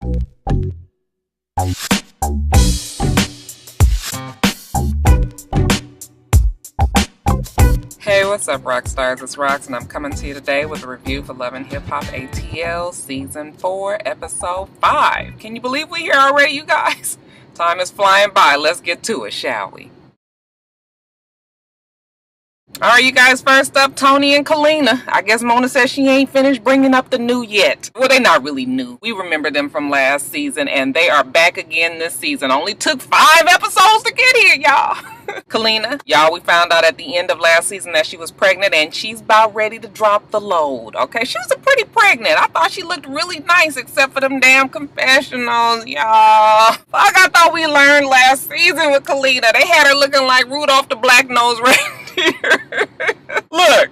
Hey, what's up, rock stars? It's Rox, and I'm coming to you today with a review for Love and Hip Hop ATL Season 4, Episode 5. Can you believe we're here already, you guys? Time is flying by. Let's get to it, shall we? Alright, you guys, first up, Tony and Kalina. I guess Mona says she ain't finished bringing up the new yet. Well, they not really new. We remember them from last season, and they are back again this season. Only took 5 episodes to get here, y'all. Kalina, y'all, we found out at the end of last season that she was pregnant, and she's about ready to drop the load, okay? She was pretty pregnant. I thought she looked really nice, except for them damn confessionals, y'all. Like I thought we learned last season with Kalina. They had her looking like Rudolph the Black-Nosed Reindeer. Look,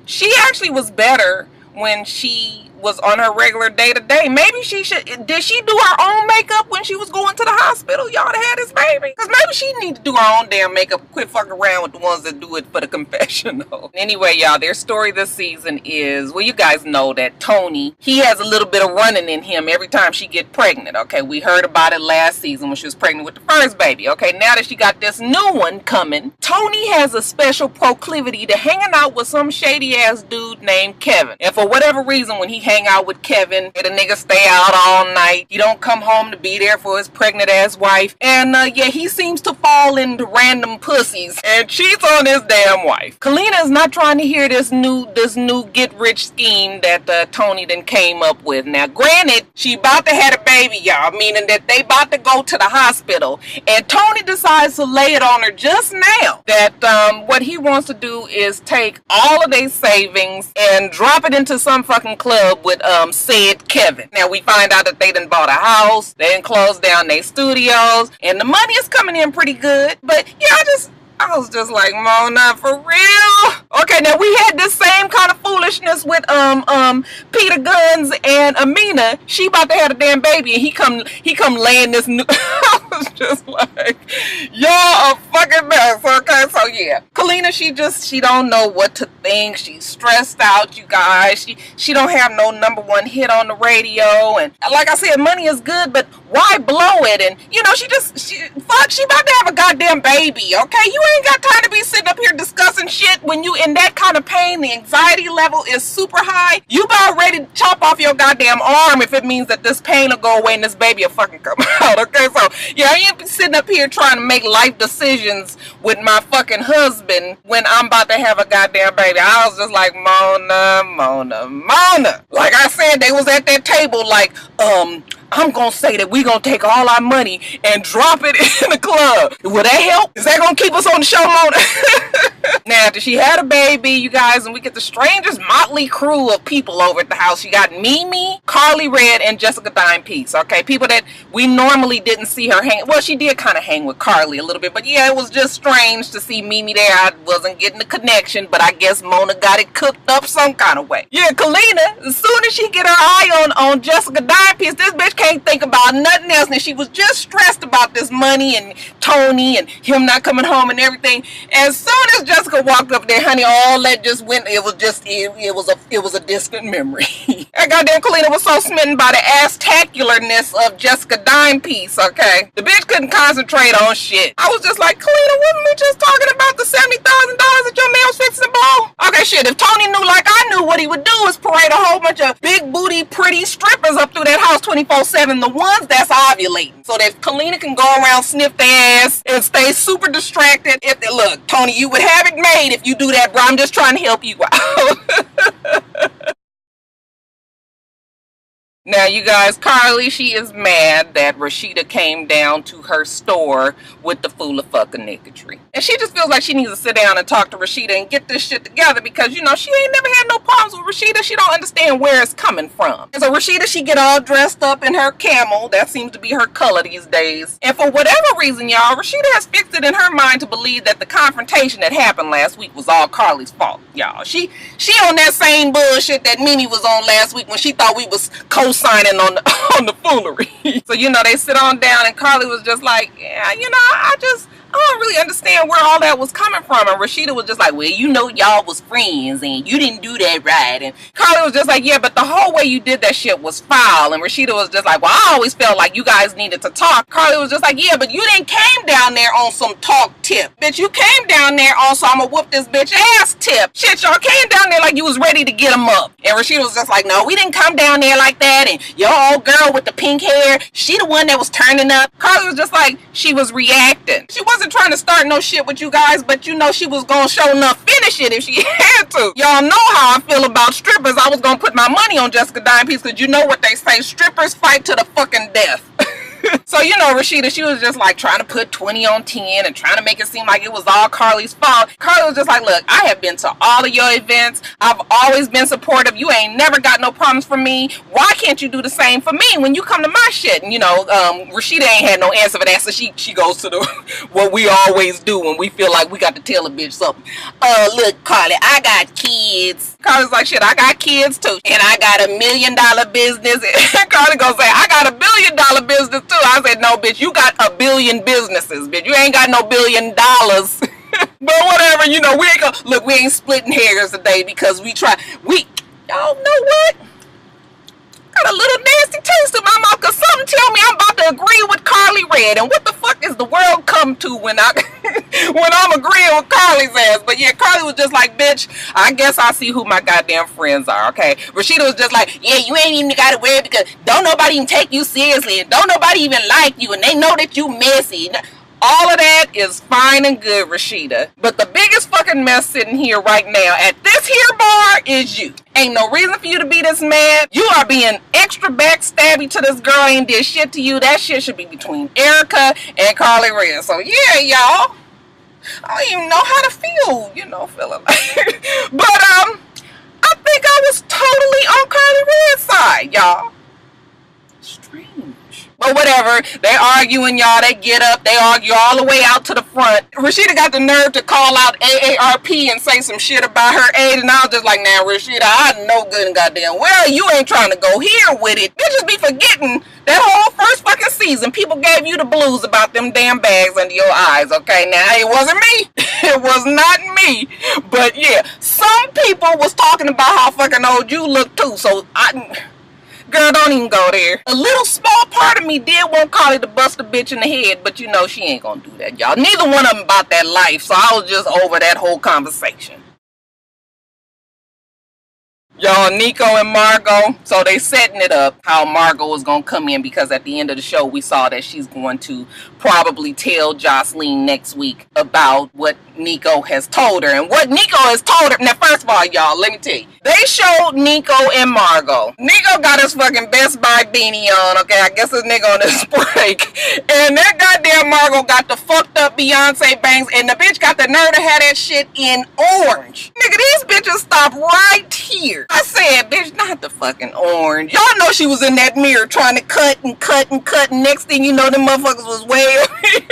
she actually was better when she was on her regular day-to-day. Maybe did she do her own makeup when she was going to the hospital, y'all, to have this baby? Because maybe she need to do her own damn makeup and quit fucking around with the ones that do it for the confessional. Anyway, y'all, their story this season is, well, you guys know that Tony, he has a little bit of running in him every time she get pregnant, okay? We heard about it last season when she was pregnant with the first baby, okay? Now that she got this new one coming, Tony has a special proclivity to hanging out with some shady-ass dude named Kevin. And for whatever reason, when he hang out with Kevin, the nigga stay out all night. He don't come home to be there for his pregnant ass wife. And yeah, he seems to fall into random pussies and cheats on his damn wife. Kalina is not trying to hear this new get rich scheme that Tony then came up with. Now, granted, she about to have a baby, y'all, meaning that they about to go to the hospital. And Tony decides to lay it on her just now that what he wants to do is take all of their savings and drop it into some fucking club with said Kevin. Now we find out that they done bought a house, they done closed down their studios, and the money is coming in pretty good. But yeah, I was just like, Mona, for real? Okay, now we had this same kind of foolishness with Peter Guns and Amina. She about to have a damn baby, and he come laying this new. I was just like, y'all a fucking mess. Okay, so yeah, Kalina, she don't know what to think. She's stressed out, you guys. She don't have no #1 hit on the radio, and like I said, money is good, but why blow it? And you know, she about to have a goddamn baby. Okay, you ain't got time to be sitting up here discussing shit when you in that kind of pain. The anxiety level is super high. You about ready to chop off your goddamn arm if it means that this pain will go away and this baby will fucking come out. Okay, so yeah, I ain't sitting up here trying to make life decisions with my fucking husband when I'm about to have a goddamn baby. I was just like, Mona. Like I said, they was at that table like, I'm gonna say that we gonna take all our money and drop it in the club. Will that help? Is that gonna keep us on the show, Mona? Now, after she had a baby, you guys, and we get the strangest motley crew of people over at the house. She got Mimi, Carly Red, and Jessica Dimepiece. Okay, people that we normally didn't see her hang. Well, she did kind of hang with Carly a little bit, but yeah, it was just strange to see Mimi there. I wasn't getting the connection, but I guess Mona got it cooked up some kind of way. Yeah, Kalina, as soon as she get her eye on Jessica Dimepiece, this bitch can't think about nothing else, and she was just stressed about this money and Tony and him not coming home and everything. As soon as Jessica walked up there, honey, all that just went. It was a distant memory. That goddamn Kalina was so smitten by the ass-tacularness of Jessica Dimepiece. Okay, the bitch couldn't concentrate on shit. I was just like, Kalina, wasn't we just talking about the $70,000 that your man was fixing to blow? Okay, shit. If Tony knew like I knew, what he would do is parade a whole bunch of big booty, pretty strippers up through that house 24/7. The ones that's ovulating, so that Kalina can go around, sniff their ass, and stay super distracted. If they look, Tony, you would have it made if you do that, bro. I'm just trying to help you out. Now, you guys, Carly, she is mad that Rashida came down to her store with the fool of fucking niggotry. And she just feels like she needs to sit down and talk to Rashida and get this shit together because, you know, she ain't never had no problems with Rashida. She don't understand where it's coming from. And so Rashida, she get all dressed up in her camel. That seems to be her color these days. And for whatever reason, y'all, Rashida has fixed it in her mind to believe that the confrontation that happened last week was all Carly's fault, y'all. She on that same bullshit that Mimi was on last week when she thought we was co-signing on the foolery. So, you know, they sit on down and Carly was just like, yeah, you know, I don't really understand where all that was coming from. And Rashida was just like, well, you know y'all was friends and you didn't do that right. And Carly was just like, yeah, but the whole way you did that shit was foul. And Rashida was just like, well, I always felt like you guys needed to talk. Carly was just like, yeah, but you didn't came down there on some talk tip. Bitch, you came down there on some I'ma whoop this bitch ass tip. Shit, y'all came down there like you was ready to get him up. And Rashida was just like, no, we didn't come down there like that. And your old girl with the pink hair, she the one that was turning up. Carly was just like, she was reacting. She wasn't trying to start no shit with you guys, but you know she was gonna show enough finish it if she had to. Y'all know how I feel about strippers. I was gonna put my money on Jessica Dime Piece because you know what they say, strippers fight to the fucking death. So, you know, Rashida, she was just like trying to put 20 on 10 and trying to make it seem like it was all Carly's fault. Carly was just like, look, I have been to all of your events. I've always been supportive. You ain't never got no problems for me. Why can't you do the same for me when you come to my shit? And, you know, Rashida ain't had no answer for that. So she goes to the what we always do when we feel like we got to tell a bitch something. Look, Carly, I got kids. Carly's like, shit, I got kids too. And I got $1 million business. And Carly gonna say, I got $1 billion business too. I said, no, bitch, you got 1 billion businesses, bitch. You ain't got no $1 billion. But whatever, you know, we ain't gonna, look, we ain't splitting hairs today because y'all know what? Got a little nasty taste in my mouth because something tell me I'm about to agree with Carly Red. And what the fuck is the world come to when I'm agreeing with Carly's ass? But yeah, Carly was just like, bitch, I guess I see who my goddamn friends are, okay? Rashida was just like, yeah, you ain't even got to worry because don't nobody even take you seriously and don't nobody even like you and they know that you messy. All of that is fine and good, Rashida. But the biggest fucking mess sitting here right now at this here bar is you. Ain't no reason for you to be this mad. You are being extra backstabby to this girl. Ain't did shit to you. That shit should be between Erica and Carly Red. So yeah, y'all. I don't even know how to feel, you know, feeling like. But I think I was totally on Carly Red's side, y'all. Strange. But whatever, they arguing, y'all. They get up, they argue all the way out to the front. Rashida got the nerve to call out AARP and say some shit about her age, and I was just like, now, Rashida, I know good and goddamn well you ain't trying to go here with it. Bitches be forgetting that whole first fucking season, people gave you the blues about them damn bags under your eyes, okay? Now, it wasn't me. It was not me. But yeah, some people was talking about how fucking old you look too, so girl, don't even go there. A little small part of me did want Carly to bust a bitch in the head, but you know she ain't gonna do that, y'all. Neither one of them about that life, so I was just over that whole conversation. Y'all, Nico and Margot, so they setting it up how Margot is going to come in because at the end of the show we saw that she's going to probably tell Jocelyn next week about what Nico has told her. And what Nico has told her, now first of all, y'all, let me tell you, they showed Nico and Margot. Nico got his fucking Best Buy beanie on, okay, I guess this nigga on his break. And that goddamn Margot got the fucked up Beyonce bangs and the bitch got the nerve to have that shit in orange. Nigga, these bitches stop right here. I said, bitch, not the fucking orange. Y'all know she was in that mirror trying to cut and cut and cut. And next thing you know, them motherfuckers was way up here.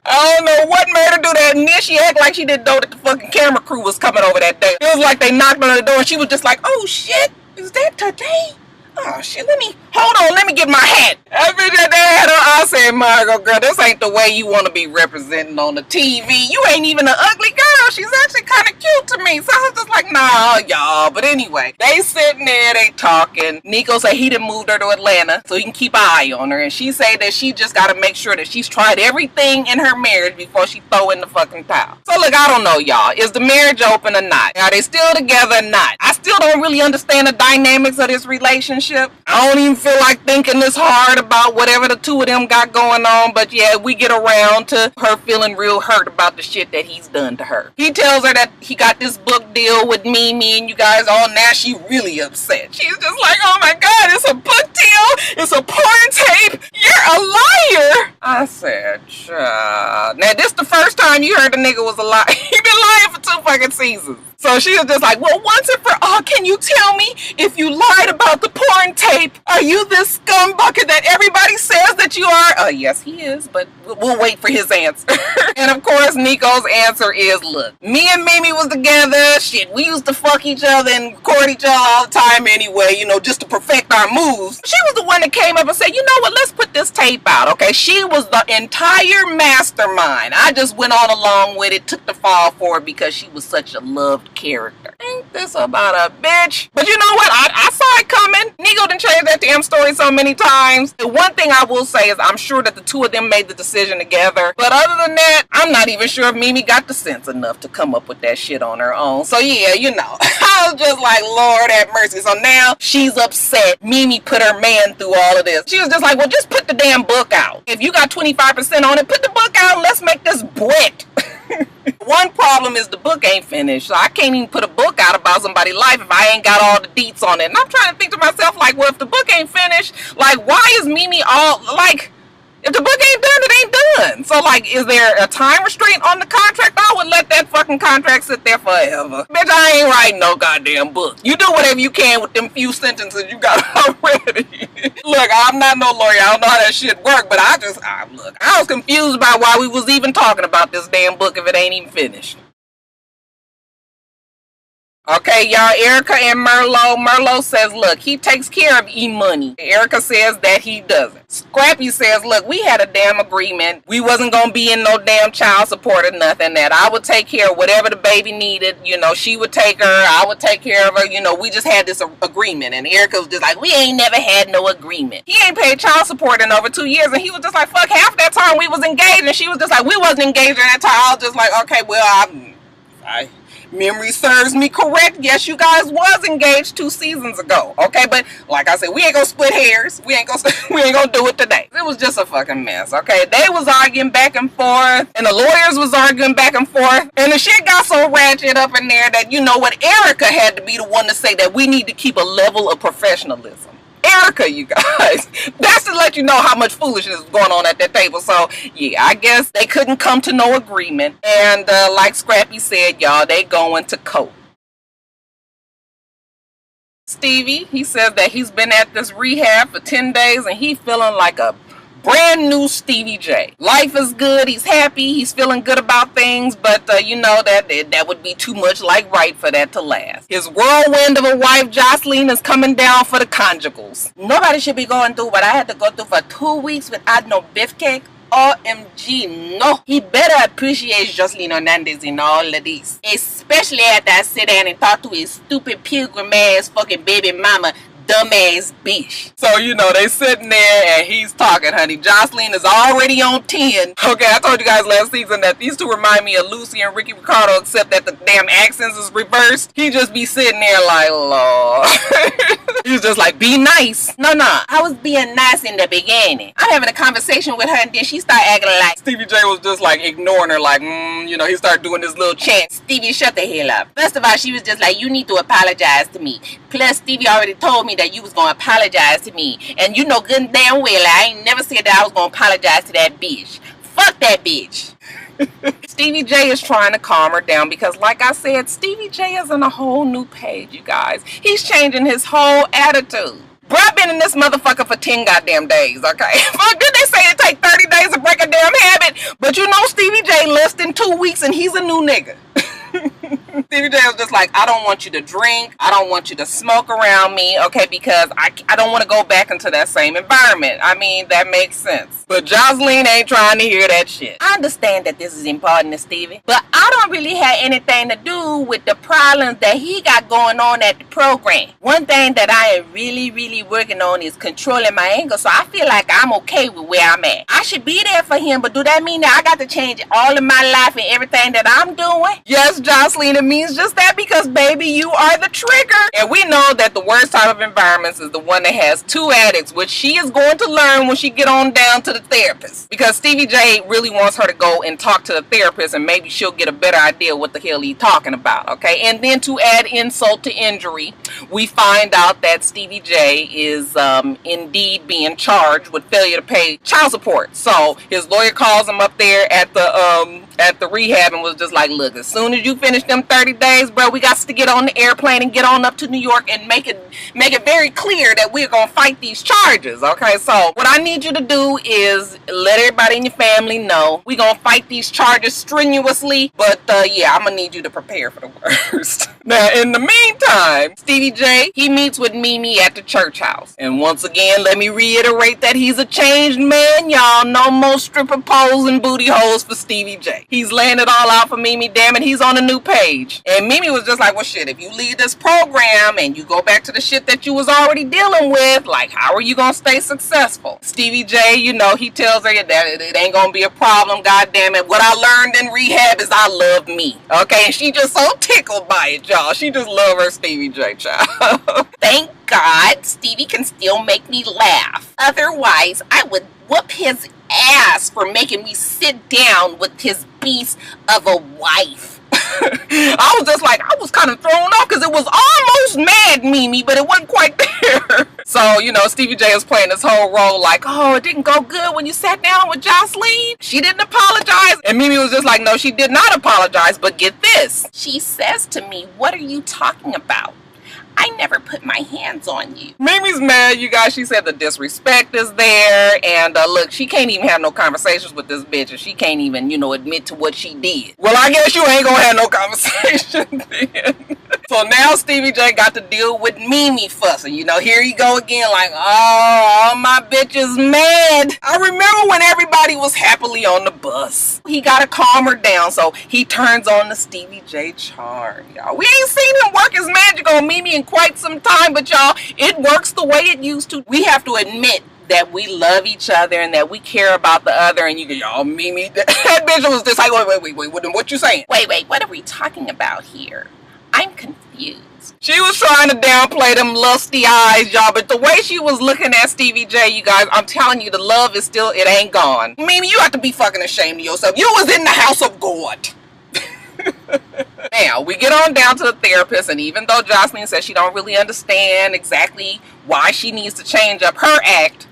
I don't know what made her do that. And then she acted like she didn't know that the fucking camera crew was coming over that day. It was like they knocked on the door and she was just like, oh shit, is that today? Oh shit, hold on, let me get my hat. That bitch that they had her, I said, Margot, girl, this ain't the way you want to be representing on the TV. You ain't even an ugly girl. She's actually kind of cute to me. So I was just like, nah, y'all. But anyway, they sitting there, they talking. Nico said he done moved her to Atlanta so he can keep an eye on her. And she said that she just got to make sure that she's tried everything in her marriage before she throw in the fucking towel. So look, I don't know, y'all. Is the marriage open or not? Are they still together or not? I still don't really understand the dynamics of this relationship. I don't even feel like thinking this hard about whatever the two of them got going on, but yeah, we get around to her feeling real hurt about the shit that he's done to her. He tells her that he got this book deal with Mimi and you guys all, now she really upset. She's just like, oh my god, it's a book deal, it's a porn tape, you're a liar. I said, now this the first time you heard the nigga was a liar. He been lying for 2 fucking seasons. So she was just like, well, once and for all, can you tell me if you lied about the porn tape? Are you this scumbucket that everybody says that you are? Yes, he is, but we'll wait for his answer. And of course, Nico's answer is, look, me and Mimi was together. Shit, we used to fuck each other and record each other all the time anyway, you know, just to perfect our moves. She was the one that came up and said, you know what, let's put this tape out, okay? She was the entire mastermind. I just went on along with it, took the fall for it because she was such a loved character. Ain't this about a bitch? But you know what? I saw it coming. Nigo done changed that damn story so many times. The one thing I will say is I'm sure that the two of them made the decision together. But other than that, I'm not even sure if Mimi got the sense enough to come up with that shit on her own. So yeah, you know, I was just like, Lord have mercy. So now she's upset. Mimi put her man through all of this. She was just like, well, just put the damn book out. If you got 25% on it, put the book out and let's make this wet. One problem is the book ain't finished, so I can't even put a book out about somebody's life if I ain't got all the deets on it. And I'm trying to think to myself, like, well, if the book ain't finished, like, why is Mimi all, like, if the book ain't done, it ain't done. So, like, is there a time restraint on the contract? I would let that fucking contract sit there forever. Bitch, I ain't writing no goddamn book. You do whatever you can with them few sentences you got already. Look, I'm not no lawyer. I don't know how that shit work, but I was confused about why we was even talking about this damn book if it ain't even finished. Okay, y'all, Erica and Merlot says, look, he takes care of E-Money. Erica says that he doesn't. Scrappy says, look, we had a damn agreement. We wasn't going to be in no damn child support or nothing. That I would take care of whatever the baby needed. You know, she would take her. I would take care of her. You know, we just had this agreement. And Erica was just like, we ain't never had no agreement. He ain't paid child support in over 2 years. And he was just like, fuck, half that time we was engaged. And she was just like, we wasn't engaged at that time. I was just like, okay, well, memory serves me correct. Yes, you guys was engaged 2 seasons ago. Okay, but like I said, we ain't gonna split hairs. We ain't gonna do it today. It was just a fucking mess. Okay, they was arguing back and forth, and the lawyers was arguing back and forth, and the shit got so ratchet up in there that, you know what, Erica had to be the one to say that we need to keep a level of professionalism. Erica, you guys. That's to let you know how much foolishness is going on at that table. So, yeah, I guess they couldn't come to no agreement. And like Scrappy said, y'all, they going to court. Stevie, he says that he's been at this rehab for 10 days and he feeling like a brand new Stevie J. Life is good. He's happy. He's feeling good about things. But you know that would be too much like right for that to last. His whirlwind of a wife, Jocelyn, is coming down for the conjugals. Nobody should be going through what I had to go through for 2 weeks without no beef cake. OMG, no. He better appreciate Jocelyn Hernandez in all of this. Especially after I sit down and talk to his stupid pilgrim ass fucking baby mama, dumbass bitch. So, you know, they sitting there and he's talking, honey. Jocelyn is already on 10. Okay, I told you guys last season that these two remind me of Lucy and Ricky Ricardo, except that the damn accents is reversed. He just be sitting there like, Lord. He's just like, be nice. No, I was being nice in the beginning. I'm having a conversation with her and then she started acting like Stevie J was just like ignoring her, like, you know, he started doing this little chant. Stevie, shut the hell up. First of all, she was just like, you need to apologize to me. Plus, Stevie already told me that you was going to apologize to me. And you know good and damn well I ain't never said that I was going to apologize to that bitch. Fuck that bitch. Stevie J is trying to calm her down because, like I said, Stevie J is on a whole new page, you guys. He's changing his whole attitude. Bro, I've been in this motherfucker for 10 goddamn days, okay? Fuck, did they say it take 30 days to break a damn habit? But you know Stevie J less than 2 weeks and he's a new nigga. Stevie J was just like, I don't want you to drink. I don't want you to smoke around me, okay? Because I don't want to go back into that same environment. I mean, that makes sense. But Jocelyn ain't trying to hear that shit. I understand that this is important to Stevie, but I don't really have anything to do with the problems that he got going on at the program. One thing that I am really working on is controlling my anger, so I feel like I'm okay with where I'm at. I should be there for him, but do that mean that I got to change all of my life and everything that I'm doing? Yes, Jocelyn, it means just that because, baby, you are the trigger. And we know that the worst type of environments is the one that has 2 addicts, which she is going to learn when she get on down to the therapist. Because Stevie J really wants her to go and talk to the therapist and maybe she'll get a better idea what the hell he's talking about, okay? And then to add insult to injury, we find out that Stevie J is indeed being charged with failure to pay child support. So his lawyer calls him up there at the rehab and was just like, look, as soon as you finish them 30 days, bro, we got to get on the airplane and get on up to New York and make it very clear that we're gonna fight these charges, okay? So what I need you to do is let everybody in your family know we're gonna fight these charges strenuously, but yeah, I'm gonna need you to prepare for the worst. Now, in the meantime, Stevie J, he meets with Mimi at the church house. And once again, let me reiterate that he's a changed man, y'all. No more stripper poles and booty holes for Stevie J. He's laying it all out for Mimi, damn it, he's on a new page. And Mimi was just like, well, shit, if you leave this program and you go back to the shit that you was already dealing with, like, how are you gonna stay successful? Stevie J, you know, he tells her that it ain't gonna be a problem, goddamn it. What I learned in rehab is I love me, okay? And she just so tickled by it, y'all. She just love her Stevie J, child. Thank God Stevie can still make me laugh. Otherwise, I would whoop his ass for making me sit down with his beast of a wife. I was just like, I was kind of thrown off because it was almost Mad Mimi, but it wasn't quite there. So, you know, Stevie J was playing this whole role like, oh, it didn't go good when you sat down with Jocelyn. She didn't apologize. And Mimi was just like, no, she did not apologize. But get this. She says to me, what are you talking about? I never put my hands on you. Mimi's mad, you guys. She said the disrespect is there. And look, she can't even have no conversations with this bitch. And she can't even, you know, admit to what she did. Well, I guess you ain't gonna have no conversation then. So now Stevie J got to deal with Mimi fussing. You know, here you go again like, oh, all my bitches mad. I remember when everybody was happily on the bus. He got to calm her down. So he turns on the Stevie J charm, y'all. We ain't seen him work his magic on Mimi in quite some time, but y'all, it works the way it used to. We have to admit that we love each other and that we care about the other. And you go, y'all, Mimi, that bitch was just like, wait, what you saying? Wait, what are we talking about here? I'm confused. She was trying to downplay them lusty eyes, y'all, but the way she was looking at Stevie J, you guys, I'm telling you, the love is still, it ain't gone. Mimi, you have to be fucking ashamed of yourself. You was in the house of God. Now, we get on down to the therapist, and even though Jocelyn says she don't really understand exactly why she needs to change up her act,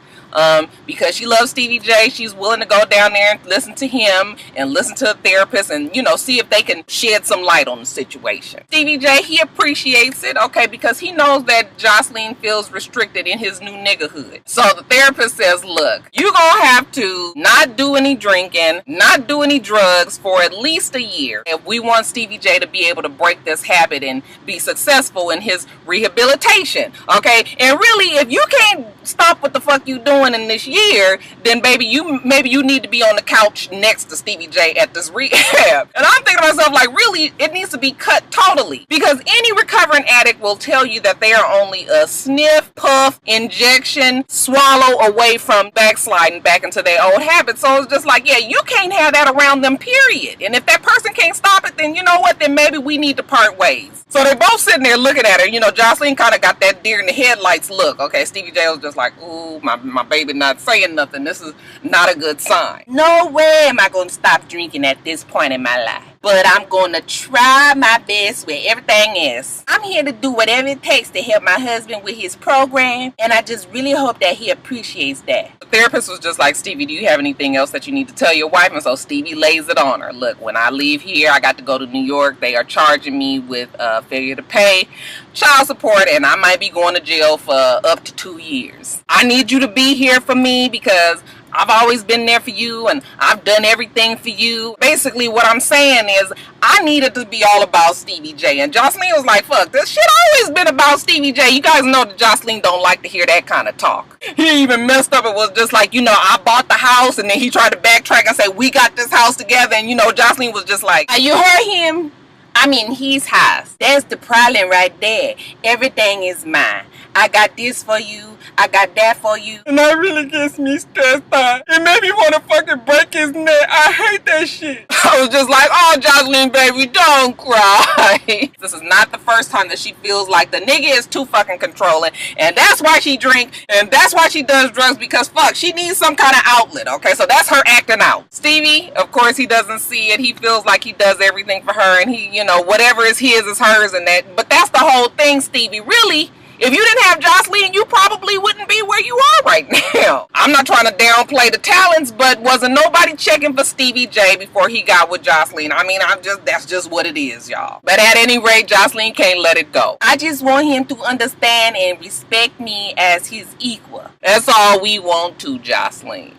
because she loves Stevie J, she's willing to go down there and listen to him and listen to the therapist and, you know, see if they can shed some light on the situation. Stevie J, he appreciates it, okay, because he knows that Jocelyn feels restricted in his new niggerhood. So the therapist says, look, you're gonna have to not do any drinking, not do any drugs for at least a year if we want Stevie J to be able to break this habit and be successful in his rehabilitation, okay? And really, if you can't stop what the fuck you doing in this year, then maybe you need to be on the couch next to Stevie J at this rehab. And I'm thinking to myself, like, really, it needs to be cut totally, because any recovering addict will tell you that they are only a sniff, puff, injection, swallow away from backsliding back into their old habits. So it's just like, yeah, you can't have that around them, period. And if that person can't stop it, then you know what, then maybe we need to part ways. So they're both sitting there looking at her. You know, Jocelyn kind of got that deer in the headlights look. Okay, Stevie J was just like, ooh, my baby not saying nothing. This is not a good sign. No way am I going to stop drinking at this point in my life. But I'm going to try my best with everything else. I'm here to do whatever it takes to help my husband with his program. And I just really hope that he appreciates that. The therapist was just like, Stevie, do you have anything else that you need to tell your wife? And so Stevie lays it on her. Look, when I leave here, I got to go to New York. They are charging me with failure to pay child support, and I might be going to jail for up to 2 years. I need you to be here for me because I've always been there for you and I've done everything for you. Basically, what I'm saying is I needed to be all about Stevie J. And Jocelyn was like, fuck, this shit always been about Stevie J. You guys know that Jocelyn don't like to hear that kind of talk. He even messed up. It was just like, you know, I bought the house, and then he tried to backtrack and say, we got this house together. And, you know, Jocelyn was just like, you heard him? I'm in his house. That's the problem right there. Everything is mine. I got this for you. I got that for you. And that really gets me stressed out. It made me want to fucking break his neck. I hate that shit. I was just like, oh, Jocelyn, baby, don't cry. This is not the first time that she feels like the nigga is too fucking controlling. And that's why she drink. And that's why she does drugs, because fuck, she needs some kind of outlet. Okay, so that's her acting out. Stevie, of course, he doesn't see it. He feels like he does everything for her. And he, you know, whatever is his is hers and that. But that's the whole thing, Stevie. Really, if you didn't have Jocelyn, you probably wouldn't be where you are right now. I'm not trying to downplay the talents, but wasn't nobody checking for Stevie J before he got with Jocelyn. I mean, that's just what it is, y'all. But at any rate, Jocelyn can't let it go. I just want him to understand and respect me as his equal. That's all we want to, Jocelyn.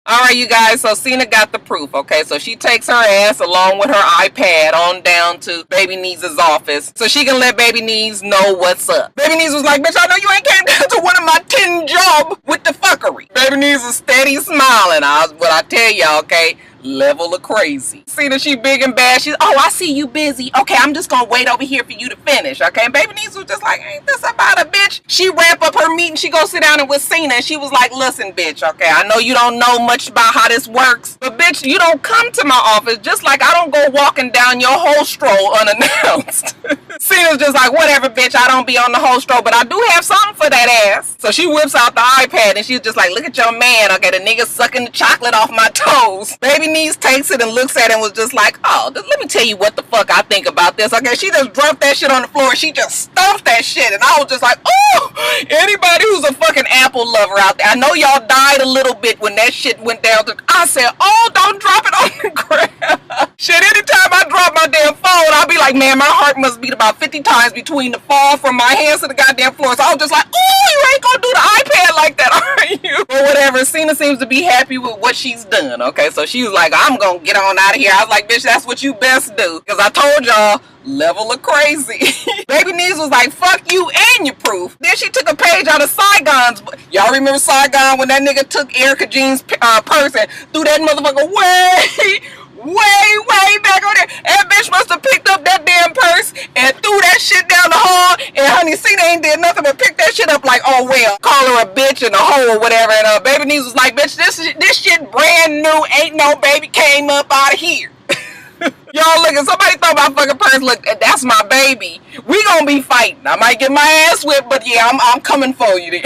Alright, you guys, so Cena got the proof, okay? So she takes her ass along with her iPad on down to Baby Nee's office so she can let Baby Nees know what's up. Baby Nees was like, bitch, I know you ain't came down to one of my 10 job with the fuckery. Baby Nees was steady smiling. What I tell y'all, okay? Level of crazy. Cena, she big and bad. She's, oh, I see you busy. Okay, I'm just gonna wait over here for you to finish, okay? And Baby Nees was just like, ain't this about a bitch? She wrap up her meeting. She go sit down with Cena, and she was like, listen, bitch, okay, I know you don't know much about how this works, but bitch, you don't come to my office just like I don't go walking down your whole stroll unannounced. Cena's just like, whatever, bitch, I don't be on the whole stroll, but I do have something for that ass. So she whips out the iPad, and she's just like, look at your man, okay, the nigga sucking the chocolate off my toes. Baby Nees takes it and looks at it and was just like, oh, let me tell you what the fuck I think about this. Okay, she just dropped that shit on the floor and she just stuffed that shit. And I was just like, oh, anybody who's a fucking Apple lover out there, I know y'all died a little bit when that shit went down. I said, oh, don't drop it on the ground. Shit, anytime I drop my damn phone, I'll be like, man, my heart must beat about 50 times between the fall from my hands to the goddamn floor. So I was just like, oh, you ain't gonna do the iPad like that, are you? Or whatever. Cena seems to be happy with what she's done. Okay, so she was like, I'm gonna get on out of here. I was like, bitch, that's what you best do. Because I told y'all, level of crazy. Baby Nees was like, fuck you and your proof. Then she took a page out of Saigon's. Y'all remember Saigon when that nigga took Erica Jean's purse and threw that motherfucker way back on there. That bitch must have picked up that damn purse and threw that shit down the hall. And honey, Cena ain't did nothing but pick that shit up like, oh well, call her a bitch and a hoe or whatever. And Baby Nees was like, bitch, this shit brand new. Ain't no baby came up out of here. Y'all look, if somebody throw my fucking purse, look, that's my baby. We gonna be fighting. I might get my ass whipped, but yeah, I'm coming for you then.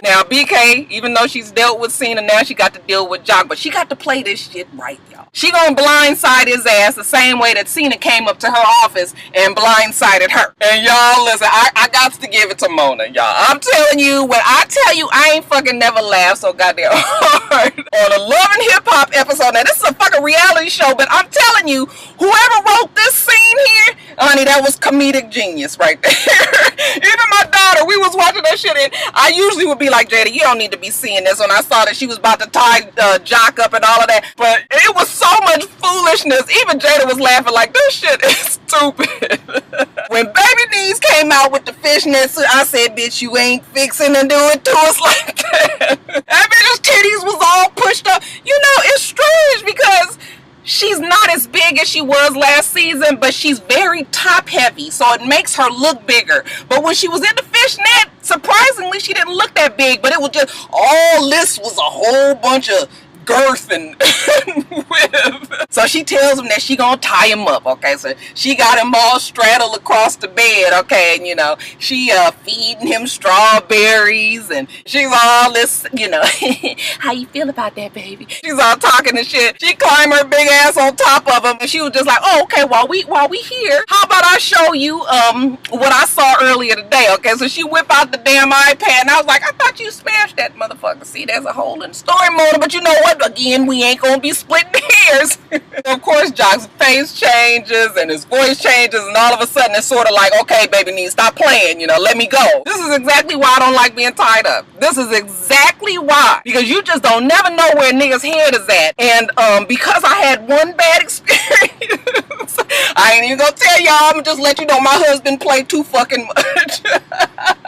Now, BK, even though she's dealt with Cena, now she got to deal with Jock, but she got to play this shit right, y'all. She gonna blindside his ass the same way that Cena came up to her office and blindsided her. And y'all, listen, I got to give it to Mona, y'all. I'm telling you, when I tell you I ain't fucking never laughed so goddamn hard on a Love and Hip Hop episode. Now, this is a fucking reality show, but I'm telling you, whoever wrote this scene here, honey, that was comedic genius right there. Even my daughter, we was watching that shit, and I usually would be like, Jada, you don't need to be seeing this. When I saw that she was about to tie Jock up and all of that, but it was so much foolishness. Even Jada was laughing like, this shit is stupid. When Baby Nees came out with the fishnets, I said, bitch, you ain't fixing to do it to us like that. That bitch's titties was all pushed up. You know, it's strange because she's not as big as she was last season, but she's very top heavy, so it makes her look bigger. But when she was in the fishnet, surprisingly, she didn't look that big, but it was just, all this was a whole bunch of girth and width. So she tells him that she gonna tie him up, okay? So she got him all straddled across the bed, okay? And, you know, she feeding him strawberries, and she's all this, you know, how you feel about that, baby? She's all talking and shit. She climbed her big ass on top of him, and she was just like, oh, okay, while we here, how about I show you what I saw earlier today, okay? So she whip out the damn iPad, and I was like, I thought you smashed that motherfucker. See, there's a hole in the story mode, but you know what? Again, we ain't gonna be splitting hairs. Of course, Jock's face changes and his voice changes, and all of a sudden it's sort of like, okay, Baby Nees, stop playing, you know, let me go. This is exactly why I don't like being tied up. This is exactly why. Because you just don't never know where a nigga's head is at. And because I had one bad experience, I ain't even gonna tell y'all, I'm gonna just let you know my husband played too fucking much.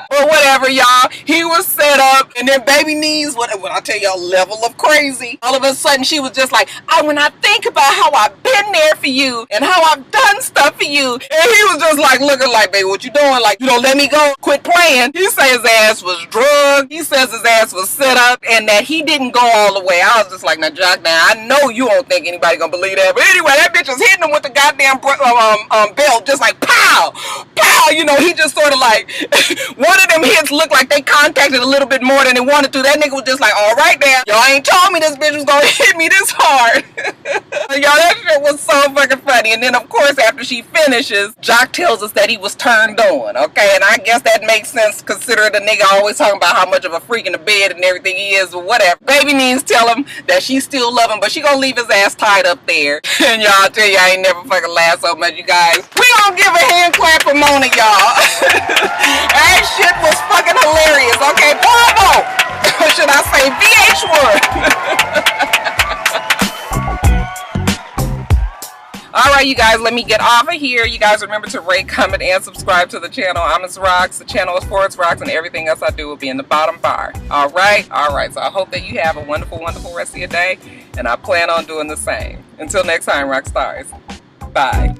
Or whatever, y'all. He was set up, and then Baby Nees, when I tell y'all, level of crazy, all of a sudden she was just like, when I think about how I've been there for you and how I've done stuff for you, and he was just like looking like, baby, what you doing? Like, you don't let me go? Quit playing. He said his ass was drugged. He says his ass was set up, and that he didn't go all the way. I was just like, now, Jock, now, I know you don't think anybody gonna believe that, but anyway, that bitch was hitting him with the goddamn belt, just like, pow, pow, you know, he just sort of like, one of them hits looked like they contacted a little bit more than they wanted to. That nigga was just like, all right now, y'all ain't told me this bitch was gonna hit me this hard. Y'all, that shit was so fucking funny. And then, of course, after she finishes, Jock tells us that he was turned on, okay? And I guess that makes sense considering the nigga always talking about how much of a freak in the bed and everything he is or whatever. Baby Nees tell him that she still love him, but she gonna leave his ass tied up there. And y'all, I tell you, I ain't never fucking laughed so much, you guys. We gonna give a hand clap for Mona, y'all. That shit was fucking hilarious, okay? Bravo! Should I say VH1? right, you guys, let me get off of here. You guys remember to rate, comment, and subscribe to the channel. I'm itsrox. The channel is for itsrox, and everything else I do will be in the bottom bar. All right. So I hope that you have a wonderful, wonderful rest of your day, and I plan on doing the same. Until next time, rock stars. Bye.